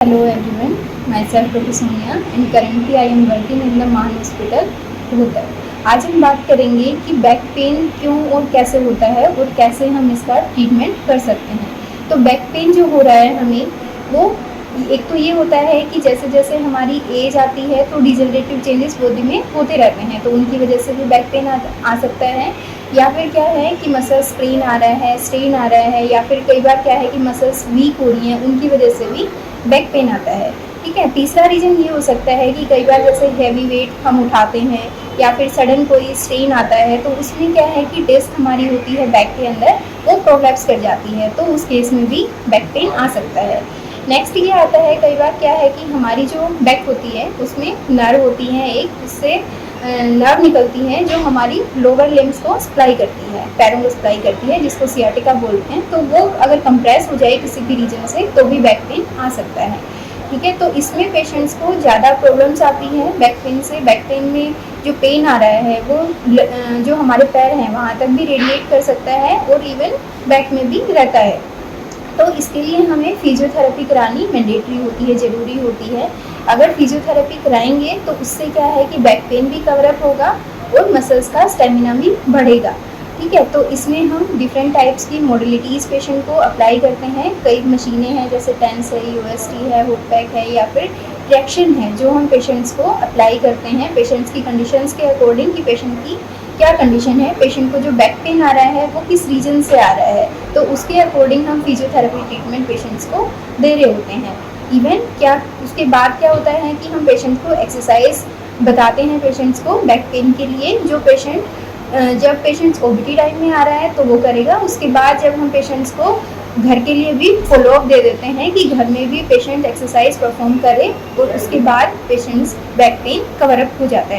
Hello everyone, myself Dr. Sonia and currently I am working in the मान hospital Rohtak. आज हम बात करेंगे कि बैक पेन क्यों और कैसे होता है और कैसे हम इसका ट्रीटमेंट कर सकते हैं। तो बैक पेन जो हो रहा है हमें, वो एक तो ये होता है कि जैसे जैसे हमारी एज आती है तो डिजेनरेटिव चेंजेस बॉडी में होते रहते हैं, तो उनकी वजह से भी बैक पेन आ सकता है। या फिर क्या है कि मसल स्ट्रेन आ रहा है, स्ट्रेन आ रहा है, या फिर कई बार क्या है कि मसल्स वीक हो रही हैं, उनकी वजह से भी बैक पेन आता है। ठीक है। तीसरा रीज़न ये हो सकता है कि कई बार जैसे हैवी वेट हम उठाते हैं या फिर सडन कोई स्ट्रेन आता है, तो उसमें क्या है कि डिस्क हमारी होती है बैक के अंदर, वो प्रोलैप्स कर जाती है, तो उस केस में भी बैक पेन आ सकता है। नेक्स्ट ये आता है, कई बार क्या है कि हमारी जो बैक होती है उसमें नर्व होती हैं, एक उससे नर्व निकलती हैं जो हमारी लोअर लिम्स को सप्लाई करती है, पैरों को सप्लाई करती है, जिसको सियाटिका बोलते हैं। तो वो अगर कंप्रेस हो जाए किसी भी रीजन से तो भी बैक पेन आ सकता है। ठीक है। तो इसमें पेशेंट्स को ज़्यादा प्रॉब्लम्स आती हैं बैक पेन से। बैक पेन में जो पेन आ रहा है वो जो हमारे पैर हैं वहाँ तक भी रेडिएट कर सकता है और इवन बैक में भी रहता है। तो इसके लिए हमें फिजियोथेरेपी करानी मैंडेटरी होती है, ज़रूरी होती है। अगर फिजियोथेरेपी कराएंगे तो उससे क्या है कि बैक पेन भी कवर अप होगा और मसल्स का स्टेमिना भी बढ़ेगा। ठीक है। तो इसमें हम डिफरेंट टाइप्स की मॉडलिटीज़ पेशेंट को अप्लाई करते हैं। कई मशीनें हैं, जैसे टेंस है, यूएसटी है, हुक पैक है, या फिर ट्रैक्शन है, जो हम पेशेंट्स को अप्लाई करते हैं पेशेंट्स की कंडीशंस के अकॉर्डिंग कि पेशेंट की क्या कंडीशन है, पेशेंट को जो बैक पेन आ रहा है वो किस रीजन से आ रहा है, तो उसके अकॉर्डिंग हम फिजियोथेरेपी ट्रीटमेंट पेशेंट्स को दे रहे होते हैं। इवन क्या उसके बाद क्या होता है कि हम पेशेंट को एक्सरसाइज बताते हैं पेशेंट्स को बैक पेन के लिए, जो पेशेंट जब पेशेंट्स ओबीटी टाइम में आ रहा है तो वो करेगा। उसके बाद जब हम पेशेंट्स को घर के लिए भी फॉलोअप दे देते हैं कि घर में भी पेशेंट एक्सरसाइज परफॉर्म करे, और उसके बाद patients back pain cover up हो जाता है।